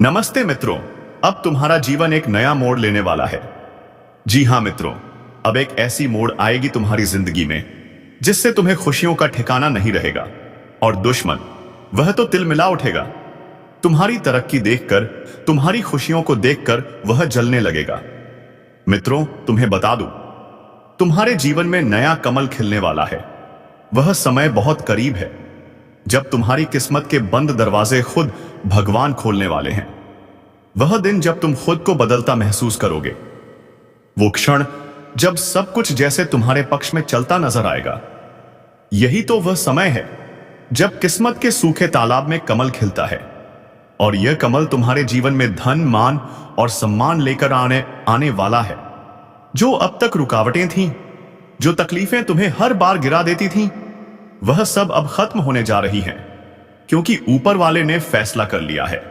नमस्ते मित्रों, अब तुम्हारा जीवन एक नया मोड़ लेने वाला है। जी हां मित्रों, अब एक ऐसी मोड़ आएगी तुम्हारी जिंदगी में जिससे तुम्हें खुशियों का ठिकाना नहीं रहेगा और दुश्मन वह तो तिलमिला उठेगा। तुम्हारी तरक्की देखकर, तुम्हारी खुशियों को देखकर वह जलने लगेगा। मित्रों, तुम्हें बता दूं, तुम्हारे जीवन में नया कमल खिलने वाला है। वह समय बहुत करीब है जब तुम्हारी किस्मत के बंद दरवाजे खुद भगवान खोलने वाले हैं। वह दिन जब तुम खुद को बदलता महसूस करोगे, वो क्षण जब सब कुछ जैसे तुम्हारे पक्ष में चलता नजर आएगा। यही तो वह समय है जब किस्मत के सूखे तालाब में कमल खिलता है और यह कमल तुम्हारे जीवन में धन, मान और सम्मान लेकर आने वाला है। जो अब तक रुकावटें थीं, जो तकलीफें तुम्हें हर बार गिरा देती थीं, वह सब अब खत्म होने जा रही हैं, क्योंकि ऊपर वाले ने फैसला कर लिया है।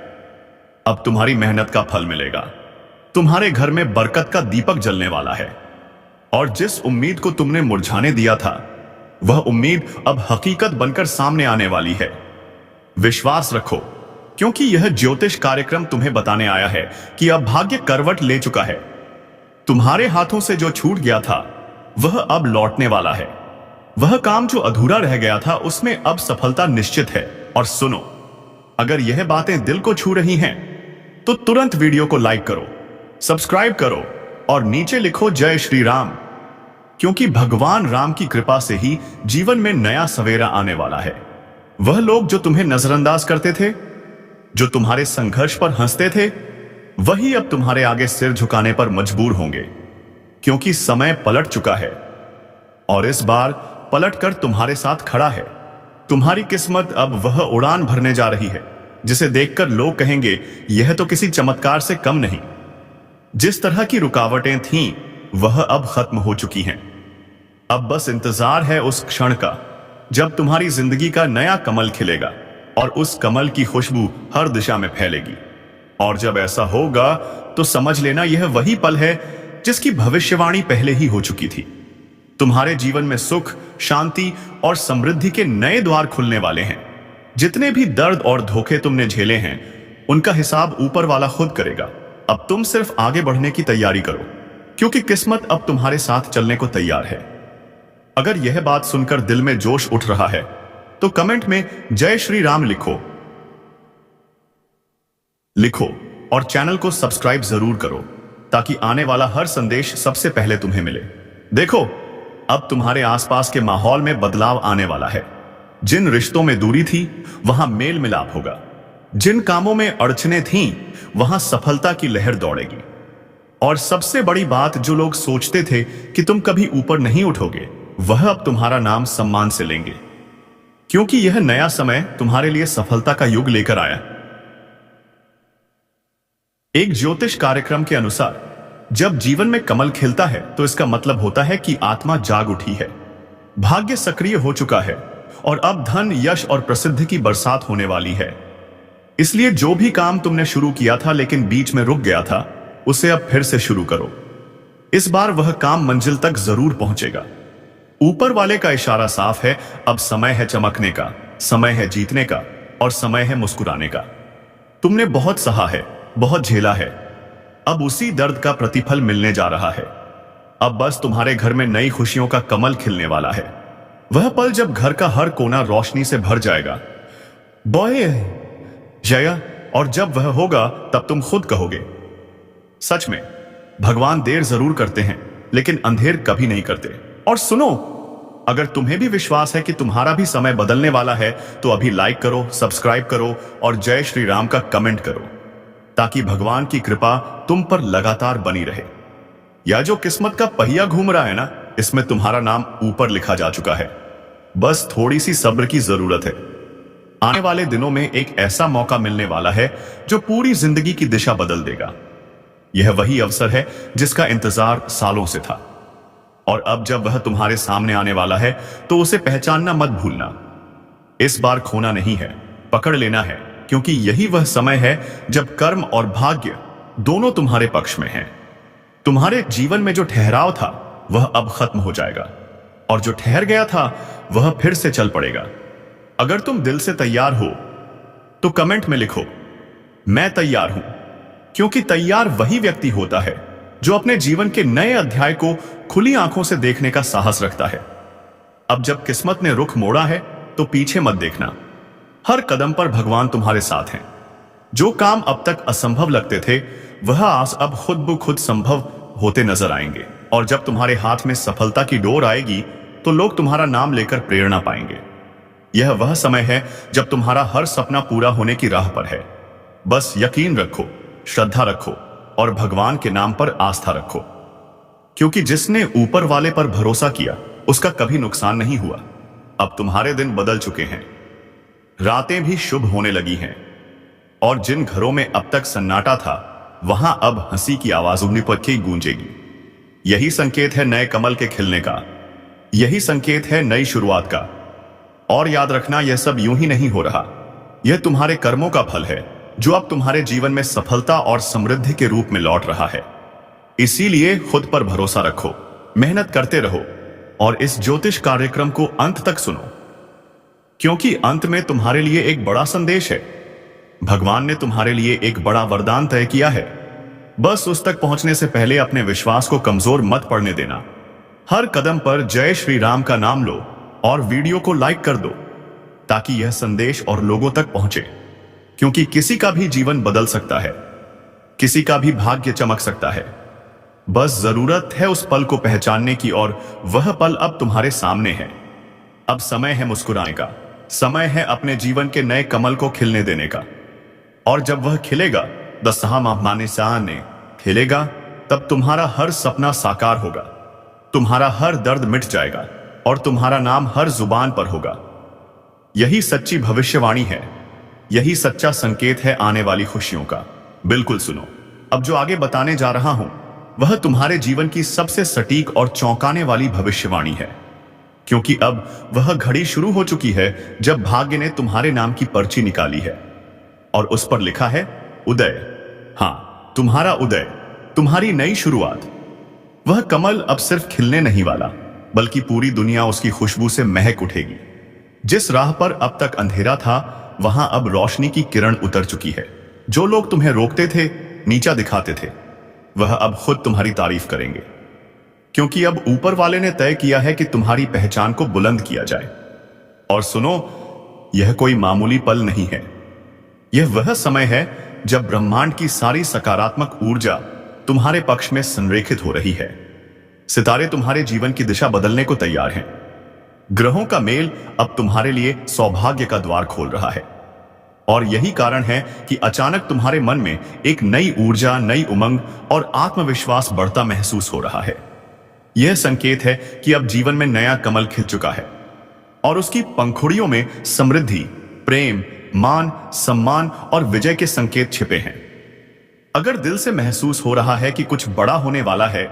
अब तुम्हारी मेहनत का फल मिलेगा। तुम्हारे घर में बरकत का दीपक जलने वाला है और जिस उम्मीद को तुमने मुरझाने दिया था, वह उम्मीद अब हकीकत बनकर सामने आने वाली है। विश्वास रखो, क्योंकि यह ज्योतिष कार्यक्रम तुम्हें बताने आया है कि अब भाग्य करवट ले चुका है। तुम्हारे हाथों से जो छूट गया था, वह अब लौटने वाला है। वह काम जो अधूरा रह गया था, उसमें अब सफलता निश्चित है। और सुनो, अगर यह बातें दिल को छू रही हैं, तो तुरंत वीडियो को लाइक करो, सब्सक्राइब करो और नीचे लिखो जय श्री राम, क्योंकि भगवान राम की कृपा से ही जीवन में नया सवेरा आने वाला है। वह लोग जो तुम्हें नजरअंदाज करते थे, जो तुम्हारे संघर्ष पर हंसते थे, वही अब तुम्हारे आगे सिर झुकाने पर मजबूर होंगे, क्योंकि समय पलट चुका है और इस बार पलटकर तुम्हारे साथ खड़ा है। तुम्हारी किस्मत अब वह उड़ान भरने जा रही है जिसे देखकर लोग कहेंगे, यह तो किसी चमत्कार से कम नहीं। जिस तरह की रुकावटें थीं, वह अब खत्म हो चुकी हैं। अब बस इंतजार है उस क्षण का जब तुम्हारी जिंदगी का नया कमल खिलेगा और उस कमल की खुशबू हर दिशा में फैलेगी। और जब ऐसा होगा तो समझ लेना, यह वही पल है जिसकी भविष्यवाणी पहले ही हो चुकी थी। तुम्हारे जीवन में सुख, शांति और समृद्धि के नए द्वार खुलने वाले हैं। जितने भी दर्द और धोखे तुमने झेले हैं, उनका हिसाब ऊपर वाला खुद करेगा। अब तुम सिर्फ आगे बढ़ने की तैयारी करो, क्योंकि किस्मत अब तुम्हारे साथ चलने को तैयार है। अगर यह बात सुनकर दिल में जोश उठ रहा है, तो कमेंट में जय श्री राम लिखो और चैनल को सब्सक्राइब जरूर करो, ताकि आने वाला हर संदेश सबसे पहले तुम्हें मिले। देखो, अब तुम्हारे आसपास के माहौल में बदलाव आने वाला है। जिन रिश्तों में दूरी थी, वहां मेल मिलाप होगा। जिन कामों में अड़चने थीं, वहां सफलता की लहर दौड़ेगी। और सबसे बड़ी बात, जो लोग सोचते थे कि तुम कभी ऊपर नहीं उठोगे, वह अब तुम्हारा नाम सम्मान से लेंगे, क्योंकि यह नया समय तुम्हारे लिए सफलता का युग लेकर आया। एक ज्योतिष कार्यक्रम के अनुसार, जब जीवन में कमल खिलता है तो इसका मतलब होता है कि आत्मा जाग उठी है, भाग्य सक्रिय हो चुका है और अब धन, यश और प्रसिद्धि की बरसात होने वाली है। इसलिए जो भी काम तुमने शुरू किया था लेकिन बीच में रुक गया था, उसे अब फिर से शुरू करो। इस बार वह काम मंजिल तक जरूर पहुंचेगा। ऊपर वाले का इशारा साफ है। अब समय है चमकने का, समय है जीतने का और समय है मुस्कुराने का। तुमने बहुत सहा है, बहुत झेला है। अब उसी दर्द का प्रतिफल मिलने जा रहा है। अब बस तुम्हारे घर में नई खुशियों का कमल खिलने वाला है। वह पल जब घर का हर कोना रोशनी से भर जाएगा, बॉय जया। और जब वह होगा, तब तुम खुद कहोगे, सच में भगवान देर जरूर करते हैं, लेकिन अंधेर कभी नहीं करते। और सुनो, अगर तुम्हें भी विश्वास है कि तुम्हारा भी समय बदलने वाला है, तो अभी लाइक करो, सब्सक्राइब करो और जय श्री राम का कमेंट करो, ताकि भगवान की कृपा तुम पर लगातार बनी रहे। या जो किस्मत का पहिया घूम रहा है ना, इसमें तुम्हारा नाम ऊपर लिखा जा चुका है। बस थोड़ी सी सब्र की जरूरत है। आने वाले दिनों में एक ऐसा मौका मिलने वाला है जो पूरी जिंदगी की दिशा बदल देगा। यह वही अवसर है जिसका इंतजार सालों से था, और अब जब वह तुम्हारे सामने आने वाला है, तो उसे पहचानना मत भूलना। इस बार खोना नहीं है, पकड़ लेना है, क्योंकि यही वह समय है जब कर्म और भाग्य दोनों तुम्हारे पक्ष में हैं। तुम्हारे जीवन में जो ठहराव था, वह अब खत्म हो जाएगा, और जो ठहर गया था, वह फिर से चल पड़ेगा। अगर तुम दिल से तैयार हो, तो कमेंट में लिखो, मैं तैयार हूं। क्योंकि तैयार वही व्यक्ति होता है जो अपने जीवन के नए अध्याय को खुली आंखों से देखने का साहस रखता है। अब जब किस्मत ने रुख मोड़ा है तो पीछे मत देखना। हर कदम पर भगवान तुम्हारे साथ हैं। जो काम अब तक असंभव लगते थे वह आज अब खुद ब खुद संभव होते नजर आएंगे। और जब तुम्हारे हाथ में सफलता की डोर आएगी तो लोग तुम्हारा नाम लेकर प्रेरणा पाएंगे। यह वह समय है जब तुम्हारा हर सपना पूरा होने की राह पर है। बस यकीन रखो, श्रद्धा रखो और भगवान के नाम पर आस्था रखो। क्योंकि जिसने ऊपर वाले पर भरोसा किया उसका कभी नुकसान नहीं हुआ। अब तुम्हारे दिन बदल चुके हैं, रातें भी शुभ होने लगी हैं और जिन घरों में अब तक सन्नाटा था वहां अब हंसी की आवाज उन्नीपक्की गूंजेगी। यही संकेत है नए कमल के खिलने का, यही संकेत है नई शुरुआत का। और याद रखना, यह सब यूं ही नहीं हो रहा, यह तुम्हारे कर्मों का फल है जो अब तुम्हारे जीवन में सफलता और समृद्धि के रूप में लौट रहा है। इसीलिए खुद पर भरोसा रखो, मेहनत करते रहो और इस ज्योतिष कार्यक्रम को अंत तक सुनो, क्योंकि अंत में तुम्हारे लिए एक बड़ा संदेश है। भगवान ने तुम्हारे लिए एक बड़ा वरदान तय किया है। बस उस तक पहुंचने से पहले अपने विश्वास को कमजोर मत पड़ने देना। हर कदम पर जय श्री राम का नाम लो और वीडियो को लाइक कर दो ताकि यह संदेश और लोगों तक पहुंचे। क्योंकि किसी का भी जीवन बदल सकता है, किसी का भी भाग्य चमक सकता है। बस जरूरत है उस पल को पहचानने की और वह पल अब तुम्हारे सामने है। अब समय है मुस्कुराने का, समय है अपने जीवन के नए कमल को खिलने देने का। और जब वह खिलेगा, दस्तहा माने ने खिलेगा, तब तुम्हारा हर सपना साकार होगा, तुम्हारा हर दर्द मिट जाएगा और तुम्हारा नाम हर जुबान पर होगा। यही सच्ची भविष्यवाणी है, यही सच्चा संकेत है आने वाली खुशियों का। बिल्कुल सुनो, अब जो आगे बताने जा रहा हूं वह तुम्हारे जीवन की सबसे सटीक और चौंकाने वाली भविष्यवाणी है। क्योंकि अब वह घड़ी शुरू हो चुकी है जब भाग्य ने तुम्हारे नाम की पर्ची निकाली है और उस पर लिखा है उदय। हां, तुम्हारा उदय, तुम्हारी नई शुरुआत। वह कमल अब सिर्फ खिलने नहीं वाला, बल्कि पूरी दुनिया उसकी खुशबू से महक उठेगी। जिस राह पर अब तक अंधेरा था वहां अब रोशनी की किरण उतर चुकी है। जो लोग तुम्हें रोकते थे, नीचा दिखाते थे, वह अब खुद तुम्हारी तारीफ करेंगे। क्योंकि अब ऊपर वाले ने तय किया है कि तुम्हारी पहचान को बुलंद किया जाए। और सुनो, यह कोई मामूली पल नहीं है, यह वह समय है जब ब्रह्मांड की सारी सकारात्मक ऊर्जा तुम्हारे पक्ष में संरेखित हो रही है। सितारे तुम्हारे जीवन की दिशा बदलने को तैयार हैं। ग्रहों का मेल अब तुम्हारे लिए सौभाग्य का द्वार खोल रहा है। और यही कारण है कि अचानक तुम्हारे मन में एक नई ऊर्जा, नई उमंग और आत्मविश्वास बढ़ता महसूस हो रहा है। यह संकेत है कि अब जीवन में नया कमल खिल चुका है और उसकी पंखुड़ियों में समृद्धि, प्रेम, मान, सम्मान और विजय के संकेत छिपे हैं। अगर दिल से महसूस हो रहा है कि कुछ बड़ा होने वाला है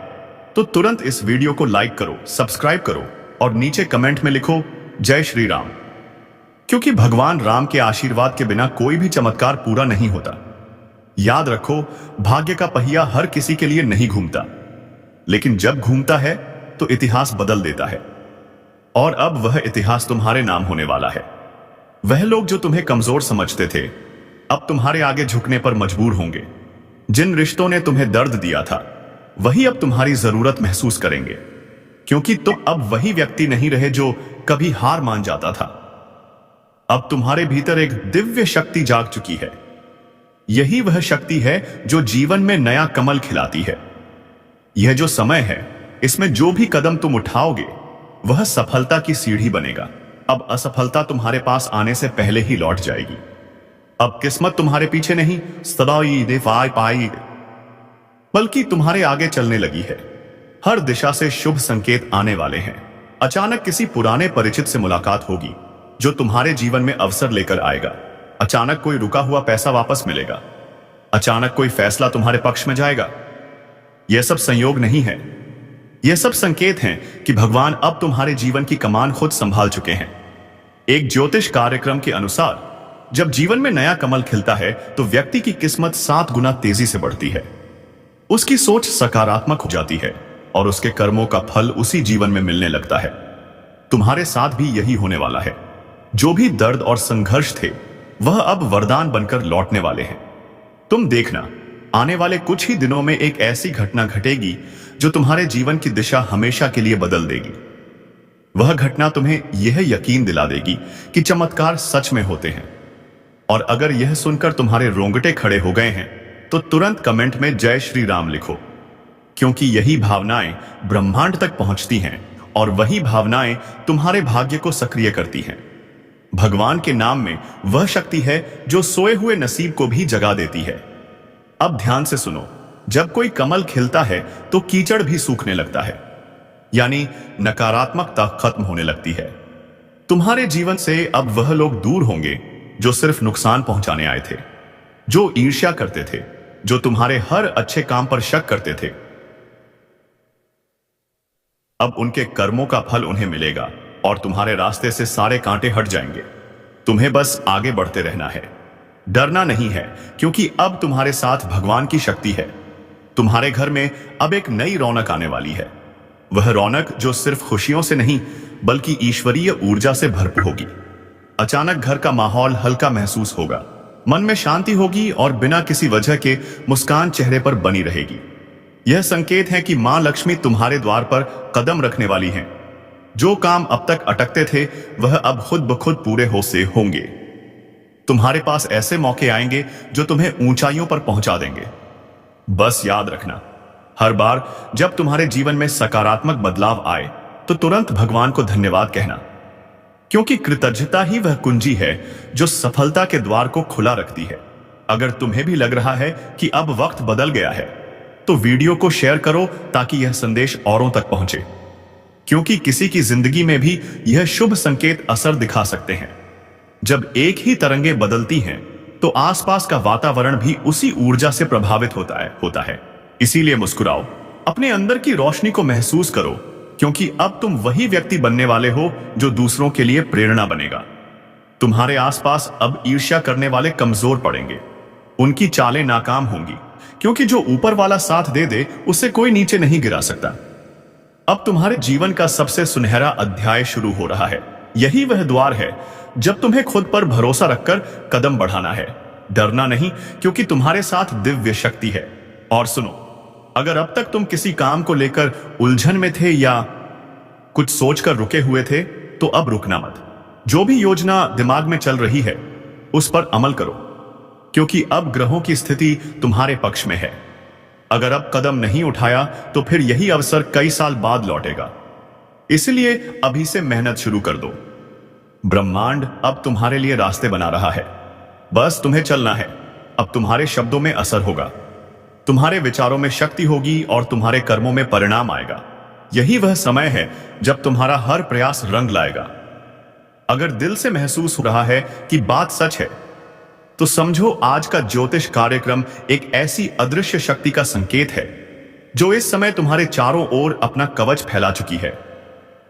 तो तुरंत इस वीडियो को लाइक करो, सब्सक्राइब करो और नीचे कमेंट में लिखो जय श्री राम। क्योंकि भगवान राम के आशीर्वाद के बिना कोई भी चमत्कार पूरा नहीं होता। याद रखो, भाग्य का पहिया हर किसी के लिए नहीं घूमता, लेकिन जब घूमता है तो इतिहास बदल देता है। और अब वह इतिहास तुम्हारे नाम होने वाला है। वह लोग जो तुम्हें कमजोर समझते थे अब तुम्हारे आगे झुकने पर मजबूर होंगे। जिन रिश्तों ने तुम्हें दर्द दिया था वही अब तुम्हारी जरूरत महसूस करेंगे। क्योंकि तुम अब वही व्यक्ति नहीं रहे जो कभी हार मान जाता था। अब तुम्हारे भीतर एक दिव्य शक्ति जाग चुकी है। यही वह शक्ति है जो जीवन में नया कमल खिलाती है। यह जो समय है, इसमें जो भी कदम तुम उठाओगे वह सफलता की सीढ़ी बनेगा। अब असफलता तुम्हारे पास आने से पहले ही लौट जाएगी। अब किस्मत तुम्हारे पीछे नहीं सदाई देवाई पाई, बल्कि तुम्हारे आगे चलने लगी है। हर दिशा से शुभ संकेत आने वाले हैं। अचानक किसी पुराने परिचित से मुलाकात होगी जो तुम्हारे जीवन में अवसर लेकर आएगा। अचानक कोई रुका हुआ पैसा वापस मिलेगा। अचानक कोई फैसला तुम्हारे पक्ष में जाएगा। यह सब संयोग नहीं है, यह सब संकेत हैं कि भगवान अब तुम्हारे जीवन की कमान खुद संभाल चुके हैं। एक ज्योतिष कार्यक्रम के अनुसार जब जीवन में नया कमल खिलता है तो व्यक्ति की किस्मत 7 गुना तेजी से बढ़ती है। उसकी सोच सकारात्मक हो जाती है और उसके कर्मों का फल उसी जीवन में मिलने लगता है। तुम्हारे साथ भी यही होने वाला है। जो भी दर्द और संघर्ष थे वह अब वरदान बनकर लौटने वाले हैं। तुम देखना, आने वाले कुछ ही दिनों में एक ऐसी घटना घटेगी जो तुम्हारे जीवन की दिशा हमेशा के लिए बदल देगी। वह घटना तुम्हें यह यकीन दिला देगी कि चमत्कार सच में होते हैं। और अगर यह सुनकर तुम्हारे रोंगटे खड़े हो गए हैं तो तुरंत कमेंट में जय श्री राम लिखो, क्योंकि यही भावनाएं ब्रह्मांड तक पहुंचती हैं और वही भावनाएं तुम्हारे भाग्य को सक्रिय करती हैं। भगवान के नाम में वह शक्ति है जो सोए हुए नसीब को भी जगा देती है। अब ध्यान से सुनो, जब कोई कमल खिलता है तो कीचड़ भी सूखने लगता है, यानी नकारात्मकता खत्म होने लगती है। तुम्हारे जीवन से अब वह लोग दूर होंगे जो सिर्फ नुकसान पहुंचाने आए थे, जो ईर्ष्या करते थे, जो तुम्हारे हर अच्छे काम पर शक करते थे। अब उनके कर्मों का फल उन्हें मिलेगा और तुम्हारे रास्ते से सारे कांटे हट जाएंगे। तुम्हें बस आगे बढ़ते रहना है, डरना नहीं है, क्योंकि अब तुम्हारे साथ भगवान की शक्ति है। तुम्हारे घर में अब एक नई रौनक आने वाली है। वह रौनक जो सिर्फ खुशियों से नहीं बल्कि ईश्वरीय ऊर्जा से भरपूर होगी। अचानक घर का माहौल हल्का महसूस होगा, मन में शांति होगी और बिना किसी वजह के मुस्कान चेहरे पर बनी रहेगी। यह संकेत है कि मां लक्ष्मी तुम्हारे द्वार पर कदम रखने वाली हैं। जो काम अब तक अटकते थे वह अब खुद ब खुद पूरे हो से होंगे। तुम्हारे पास ऐसे मौके आएंगे जो तुम्हें ऊंचाइयों पर पहुंचा देंगे। बस याद रखना, हर बार जब तुम्हारे जीवन में सकारात्मक बदलाव आए तो तुरंत भगवान को धन्यवाद कहना, क्योंकि कृतज्ञता ही वह कुंजी है जो सफलता के द्वार को खुला रखती है। अगर तुम्हें भी लग रहा है कि अब वक्त बदल गया है तो वीडियो को शेयर करो ताकि यह संदेश औरों तक पहुंचे, क्योंकि किसी की जिंदगी में भी यह शुभ संकेत असर दिखा सकते हैं। जब एक ही तरंगे बदलती हैं तो आसपास का वातावरण भी उसी ऊर्जा से प्रभावित होता है। इसीलिए मुस्कुराओ, अपने अंदर की रोशनी को महसूस करो, क्योंकि अब तुम वही व्यक्ति बनने वाले हो जो दूसरों के लिए प्रेरणा बनेगा। तुम्हारे आसपास अब ईर्ष्या करने वाले कमजोर पड़ेंगे, उनकी चालें नाकाम होंगी, क्योंकि जो ऊपर वाला साथ दे दे उसे कोई नीचे नहीं गिरा सकता। अब तुम्हारे जीवन का सबसे सुनहरा अध्याय शुरू हो रहा है। यही वह द्वार है जब तुम्हें खुद पर भरोसा रखकर कदम बढ़ाना है। डरना नहीं, क्योंकि तुम्हारे साथ दिव्य शक्ति है। और सुनो, अगर अब तक तुम किसी काम को लेकर उलझन में थे या कुछ सोचकर रुके हुए थे तो अब रुकना मत। जो भी योजना दिमाग में चल रही है उस पर अमल करो, क्योंकि अब ग्रहों की स्थिति तुम्हारे पक्ष में है। अगर अब कदम नहीं उठाया तो फिर यही अवसर कई साल बाद लौटेगा। इसलिए अभी से मेहनत शुरू कर दो। ब्रह्मांड अब तुम्हारे लिए रास्ते बना रहा है, बस तुम्हें चलना है। अब तुम्हारे शब्दों में असर होगा, तुम्हारे विचारों में शक्ति होगी और तुम्हारे कर्मों में परिणाम आएगा। यही वह समय है जब तुम्हारा हर प्रयास रंग लाएगा। अगर दिल से महसूस हो रहा है कि बात सच है तो समझो आज का ज्योतिष कार्यक्रम एक ऐसी अदृश्य शक्ति का संकेत है जो इस समय तुम्हारे चारों ओर अपना कवच फैला चुकी है।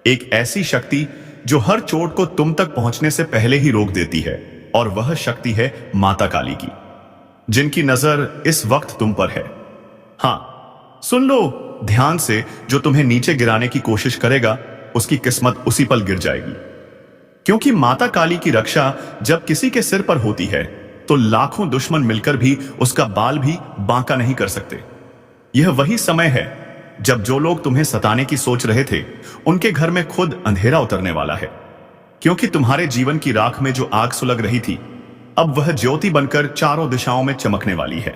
एक ऐसी शक्ति जो हर चोट को तुम तक पहुंचने से पहले ही रोक देती है, और वह शक्ति है माता काली की, जिनकी नजर इस वक्त तुम पर है। हां, सुन लो ध्यान से, जो तुम्हें नीचे गिराने की कोशिश करेगा उसकी किस्मत उसी पल गिर जाएगी। क्योंकि माता काली की रक्षा जब किसी के सिर पर होती है तो लाखों दुश्मन मिलकर भी उसका बाल भी बांका नहीं कर सकते। यह वही समय है जब जो लोग तुम्हें सताने की सोच रहे थे उनके घर में खुद अंधेरा उतरने वाला है, क्योंकि तुम्हारे जीवन की राख में जो आग सुलग रही थी अब वह ज्योति बनकर चारों दिशाओं में चमकने वाली है।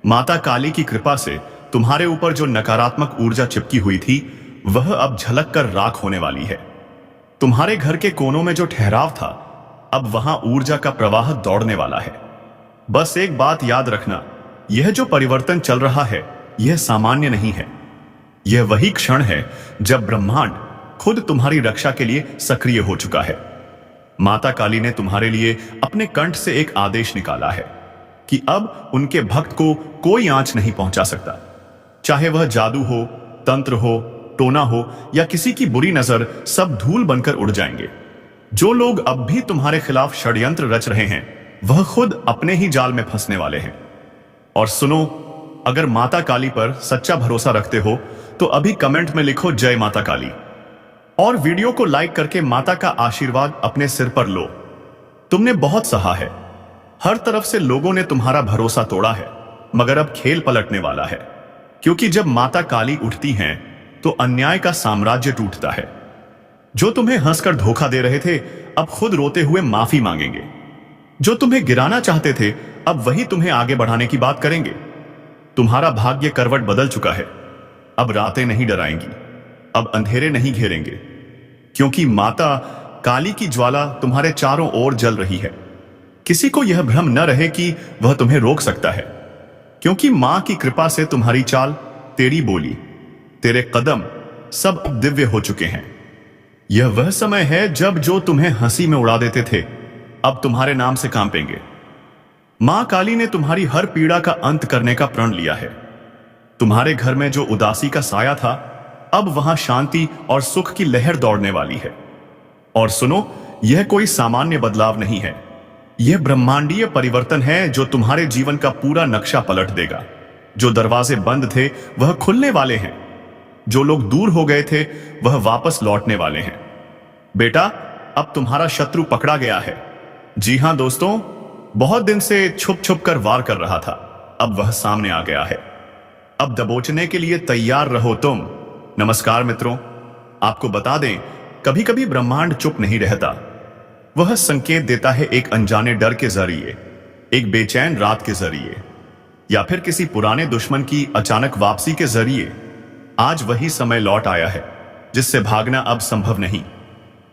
माता काली की कृपा से तुम्हारे ऊपर जो नकारात्मक ऊर्जा चिपकी हुई थी वह अब झलक कर राख होने वाली है। तुम्हारे घर के कोनों में जो ठहराव था अब वहां ऊर्जा का प्रवाह दौड़ने वाला है। बस एक बात याद रखना, यह जो परिवर्तन चल रहा है यह सामान्य नहीं है। यह वही क्षण है जब ब्रह्मांड खुद तुम्हारी रक्षा के लिए सक्रिय हो चुका है। माता काली ने तुम्हारे लिए अपने कंठ से एक आदेश निकाला है कि अब उनके भक्त को कोई आंच नहीं पहुंचा सकता, चाहे वह जादू हो, तंत्र हो, टोना हो या किसी की बुरी नजर, सब धूल बनकर उड़ जाएंगे। जो लोग अब भी तुम्हारे खिलाफ षड्यंत्र रच रहे हैं वह खुद अपने ही जाल में फंसने वाले हैं। और सुनो, अगर माता काली पर सच्चा भरोसा रखते हो तो अभी कमेंट में लिखो जय माता काली, और वीडियो को लाइक करके माता का आशीर्वाद अपने सिर पर लो। तुमने बहुत सहा है, हर तरफ से लोगों ने तुम्हारा भरोसा तोड़ा है, मगर अब खेल पलटने वाला है। क्योंकि जब माता काली उठती हैं तो अन्याय का साम्राज्य टूटता है। जो तुम्हें हंसकर धोखा दे रहे थे अब खुद रोते हुए माफी मांगेंगे। जो तुम्हें गिराना चाहते थे अब वही तुम्हें आगे बढ़ाने की बात करेंगे। तुम्हारा भाग्य करवट बदल चुका है। अब रातें नहीं डराएंगी, अब अंधेरे नहीं घेरेंगे, क्योंकि माता काली की ज्वाला तुम्हारे चारों ओर जल रही है। किसी को यह भ्रम न रहे कि वह तुम्हें रोक सकता है, क्योंकि मां की कृपा से तुम्हारी चाल, तेरी बोली, तेरे कदम सब दिव्य हो चुके हैं। यह वह समय है जब जो तुम्हें हंसी में उड़ा देते थे अब तुम्हारे नाम से कांपेंगे। मां काली ने तुम्हारी हर पीड़ा का अंत करने का प्रण लिया है। तुम्हारे घर में जो उदासी का साया था अब वहां शांति और सुख की लहर दौड़ने वाली है। और सुनो, यह कोई सामान्य बदलाव नहीं है, यह ब्रह्मांडीय परिवर्तन है जो तुम्हारे जीवन का पूरा नक्शा पलट देगा। जो दरवाजे बंद थे वह खुलने वाले हैं, जो लोग दूर हो गए थे वह वापस लौटने वाले हैं। बेटा, अब तुम्हारा शत्रु पकड़ा गया है। जी हां दोस्तों, बहुत दिन से छुप छुप कर वार कर रहा था, अब वह सामने आ गया है। अब दबोचने के लिए तैयार रहो तुम। नमस्कार मित्रों, आपको बता दें, कभी कभी ब्रह्मांड चुप नहीं रहता। वह संकेत देता है एक अनजाने डर के जरिए, एक बेचैन रात के जरिए, या फिर किसी पुराने दुश्मन की अचानक वापसी के जरिए। आज वही समय लौट आया है जिससे भागना अब संभव नहीं,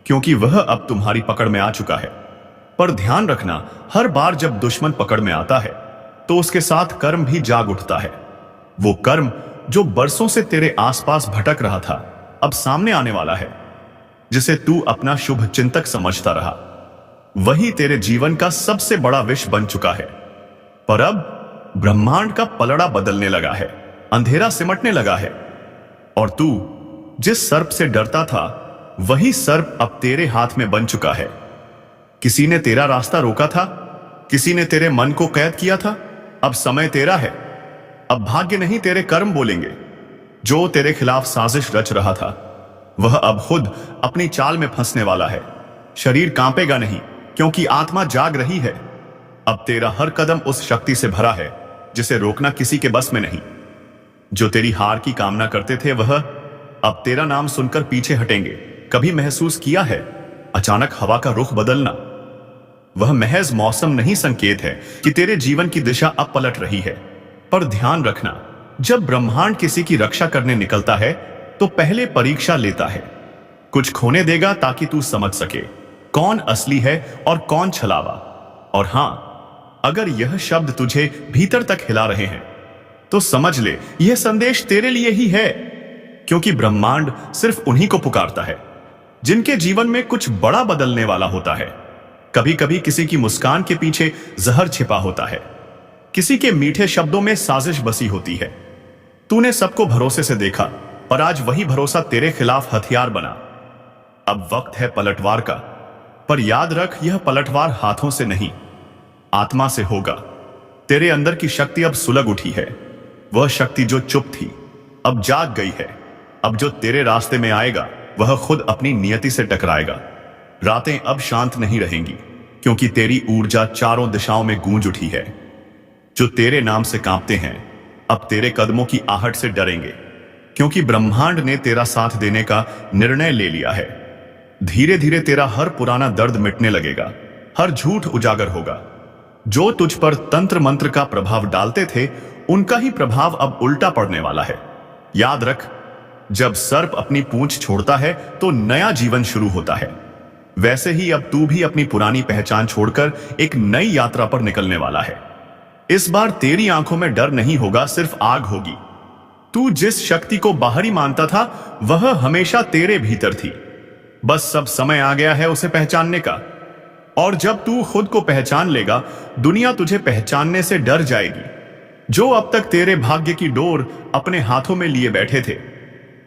क्योंकि वह अब तुम्हारी पकड़ में आ चुका है। पर ध्यान रखना, हर बार जब दुश्मन पकड़ में आता है तो उसके साथ कर्म भी जाग उठता है। वो कर्म जो बरसों से तेरे आसपास भटक रहा था अब सामने आने वाला है, जिसे तू अपना शुभ चिंतक समझता रहा। वही तेरे जीवन का सबसे बड़ा विष बन चुका है। पर अब ब्रह्मांड का पलड़ा बदलने लगा है, अंधेरा सिमटने लगा है, और तू जिस सर्प से डरता था वही सर्प अब तेरे हाथ में बन चुका है। किसी ने तेरा रास्ता रोका था, किसी ने तेरे मन को कैद किया था। अब समय तेरा है। अब भाग्य नहीं, तेरे कर्म बोलेंगे। जो तेरे खिलाफ साजिश रच रहा था वह अब खुद अपनी चाल में फंसने वाला है। शरीर कांपेगा नहीं, क्योंकि आत्मा जाग रही है। अब तेरा हर कदम उस शक्ति से भरा है जिसे रोकना किसी के बस में नहीं। जो तेरी हार की कामना करते थे वह अब तेरा नाम सुनकर पीछे हटेंगे। कभी महसूस किया है अचानक हवा का रुख बदलना? वह महज मौसम नहीं, संकेत है कि तेरे जीवन की दिशा अब पलट रही है। पर ध्यान रखना, जब ब्रह्मांड किसी की रक्षा करने निकलता है तो पहले परीक्षा लेता है। कुछ खोने देगा ताकि तू समझ सके कौन असली है और कौन छलावा। और हां, अगर यह शब्द तुझे भीतर तक हिला रहे हैं तो समझ ले, यह संदेश तेरे लिए ही है, क्योंकि ब्रह्मांड सिर्फ उन्हीं को पुकारता है जिनके जीवन में कुछ बड़ा बदलने वाला होता है। कभी कभी किसी की मुस्कान के पीछे जहर छिपा होता है, किसी के मीठे शब्दों में साजिश बसी होती है। तूने सबको भरोसे से देखा, पर आज वही भरोसा तेरे खिलाफ हथियार बना। अब वक्त है पलटवार का, पर याद रख, यह पलटवार हाथों से नहीं, आत्मा से होगा। तेरे अंदर की शक्ति अब सुलग उठी है। वह शक्ति जो चुप थी अब जाग गई है। अब जो तेरे रास्ते में आएगा वह खुद अपनी नियति से टकराएगा। रातें अब शांत नहीं रहेंगी, क्योंकि तेरी ऊर्जा चारों दिशाओं में गूंज उठी है। जो तेरे नाम से कांपते हैं अब तेरे कदमों की आहट से डरेंगे, क्योंकि ब्रह्मांड ने तेरा साथ देने का निर्णय ले लिया है। धीरे धीरे तेरा हर पुराना दर्द मिटने लगेगा, हर झूठ उजागर होगा। जो तुझ पर तंत्र मंत्र का प्रभाव डालते थे उनका ही प्रभाव अब उल्टा पड़ने वाला है। याद रख, जब सर्प अपनी पूंछ छोड़ता है तो नया जीवन शुरू होता है। वैसे ही अब तू भी अपनी पुरानी पहचान छोड़कर एक नई यात्रा पर निकलने वाला है। इस बार तेरी आंखों में डर नहीं होगा, सिर्फ आग होगी। तू जिस शक्ति को बाहरी मानता था वह हमेशा तेरे भीतर थी। बस अब समय आ गया है उसे पहचानने का। और जब तू खुद को पहचान लेगा, दुनिया तुझे पहचानने से डर जाएगी। जो अब तक तेरे भाग्य की डोर अपने हाथों में लिए बैठे थे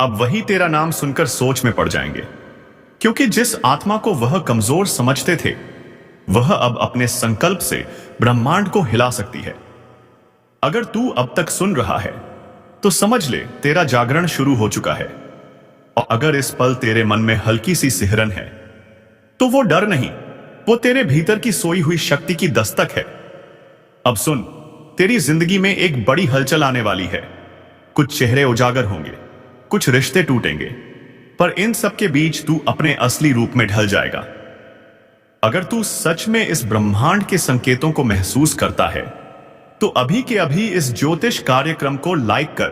अब वही तेरा नाम सुनकर सोच में पड़ जाएंगे, क्योंकि जिस आत्मा को वह कमजोर समझते थे वह अब अपने संकल्प से ब्रह्मांड को हिला सकती है। अगर तू अब तक सुन रहा है तो समझ ले, तेरा जागरण शुरू हो चुका है। और अगर इस पल तेरे मन में हल्की सी सिहरन है तो वो डर नहीं, वो तेरे भीतर की सोई हुई शक्ति की दस्तक है। अब सुन, तेरी जिंदगी में एक बड़ी हलचल आने वाली है। कुछ चेहरे उजागर होंगे, कुछ रिश्ते टूटेंगे, पर इन सब के बीच तू अपने असली रूप में ढल जाएगा। अगर तू सच में इस ब्रह्मांड के संकेतों को महसूस करता है तो अभी के अभी इस ज्योतिष कार्यक्रम को लाइक कर,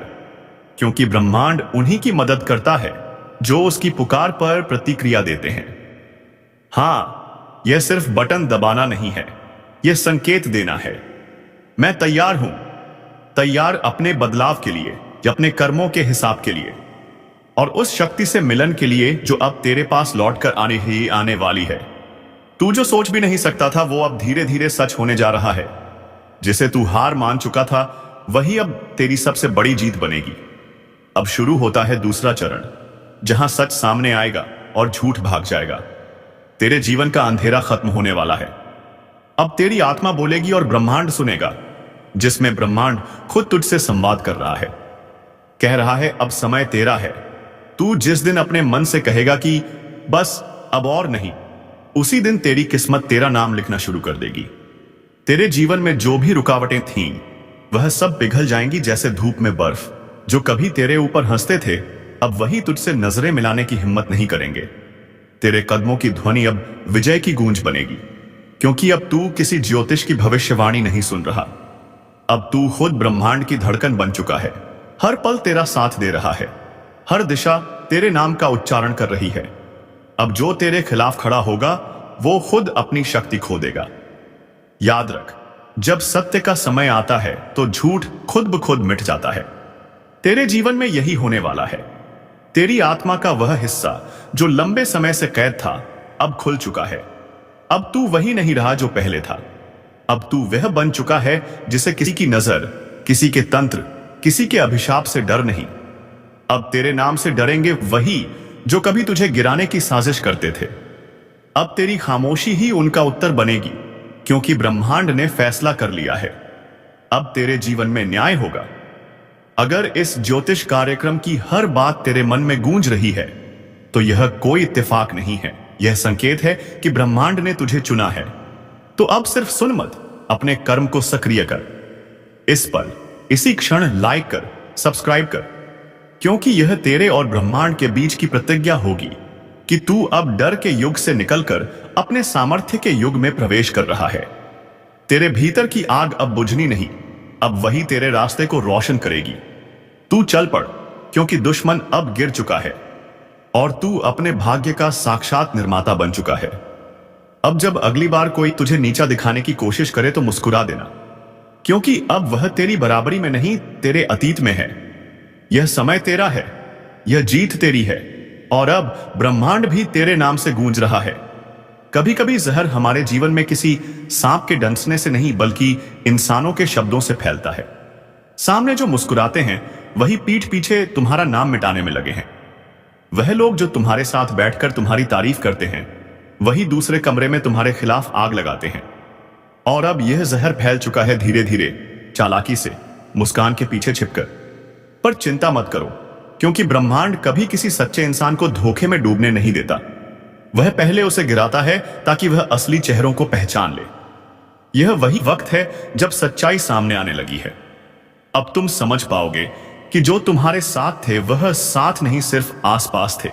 क्योंकि ब्रह्मांड उन्हीं की मदद करता है जो उसकी पुकार पर प्रतिक्रिया देते हैं। हां, यह सिर्फ बटन दबाना नहीं है, यह संकेत देना है। मैं तैयार हूं, तैयार अपने बदलाव के लिए, अपने कर्मों के हिसाब के लिए और उस शक्ति से मिलन के लिए जो अब तेरे पास लौटकर आने वाली है। तू जो सोच भी नहीं सकता था वो अब धीरे धीरे सच होने जा रहा है। जिसे तू हार मान चुका था वही अब तेरी सबसे बड़ी जीत बनेगी। अब शुरू होता है दूसरा चरण, जहां सच सामने आएगा और झूठ भाग जाएगा। तेरे जीवन का अंधेरा खत्म होने वाला है। अब तेरी आत्मा बोलेगी और ब्रह्मांड सुनेगा, जिसमें ब्रह्मांड खुद तुझसे संवाद कर रहा है। कह रहा है अब समय तेरा है। तू जिस दिन अपने मन से कहेगा कि बस अब और नहीं, उसी दिन तेरी किस्मत तेरा नाम लिखना शुरू कर देगी। तेरे जीवन में जो भी रुकावटें थीं वह सब पिघल जाएंगी जैसे धूप में बर्फ। जो कभी तेरे ऊपर हंसते थे अब वही तुझसे नजरें मिलाने की हिम्मत नहीं करेंगे। तेरे कदमों की ध्वनि अब विजय की गूंज बनेगी, क्योंकि अब तू किसी ज्योतिष की भविष्यवाणी नहीं सुन रहा। अब तू खुद ब्रह्मांड की धड़कन बन चुका है। हर पल तेरा साथ दे रहा है, हर दिशा तेरे नाम का उच्चारण कर रही है। अब जो तेरे खिलाफ खड़ा होगा वो खुद अपनी शक्ति खो देगा। याद रख, जब सत्य का समय आता है तो झूठ खुद ब खुद मिट जाता है। तेरे जीवन में यही होने वाला है। तेरी आत्मा का वह हिस्सा जो लंबे समय से कैद था अब खुल चुका है। अब तू वही नहीं रहा जो पहले था। अब तू वह बन चुका है जिसे किसी की नजर, किसी के तंत्र, किसी के अभिशाप से डर नहीं। अब तेरे नाम से डरेंगे वही जो कभी तुझे गिराने की साजिश करते थे। अब तेरी खामोशी ही उनका उत्तर बनेगी, क्योंकि ब्रह्मांड ने फैसला कर लिया है। अब तेरे जीवन में न्याय होगा। अगर इस ज्योतिष कार्यक्रम की हर बात तेरे मन में गूंज रही है तो यह कोई इत्तेफाक नहीं है, यह संकेत है कि ब्रह्मांड ने तुझे चुना है। तो अब सिर्फ सुन मत, अपने कर्म को सक्रिय कर। इस पल, इसी क्षण लाइक कर, सब्सक्राइब कर, क्योंकि यह तेरे और ब्रह्मांड के बीच की प्रतिज्ञा होगी कि तू अब डर के युग से निकलकर अपने सामर्थ्य के युग में प्रवेश कर रहा है। तेरे भीतर की आग अब बुझनी नहीं, अब वही तेरे रास्ते को रोशन करेगी। तू चल पड़, क्योंकि दुश्मन अब गिर चुका है और तू अपने भाग्य का साक्षात निर्माता बन चुका है। अब जब अगली बार कोई तुझे नीचा दिखाने की कोशिश करे तो मुस्कुरा देना, क्योंकि अब वह तेरी बराबरी में नहीं, तेरे अतीत में है। यह समय तेरा है, यह जीत तेरी है और अब ब्रह्मांड भी तेरे नाम से गूंज रहा है। कभी कभी जहर हमारे जीवन में किसी सांप के डंसने से नहीं बल्कि इंसानों के शब्दों से फैलता है। सामने जो मुस्कुराते हैं वही पीठ पीछे तुम्हारा नाम मिटाने में लगे हैं। वह लोग जो तुम्हारे साथ बैठकर तुम्हारी तारीफ करते हैं वही दूसरे कमरे में तुम्हारे खिलाफ आग लगाते हैं। और अब यह जहर फैल चुका है धीरे धीरे, चालाकी से, मुस्कान के पीछे छिपकर। पर चिंता मत करो, क्योंकि ब्रह्मांड कभी किसी सच्चे इंसान को धोखे में डूबने नहीं देता। वह पहले उसे गिराता है ताकि वह असली चेहरों को पहचान ले। यह वही वक्त है जब सच्चाई सामने आने लगी है। अब तुम समझ पाओगे कि जो तुम्हारे साथ थे वह साथ नहीं, सिर्फ आसपास थे।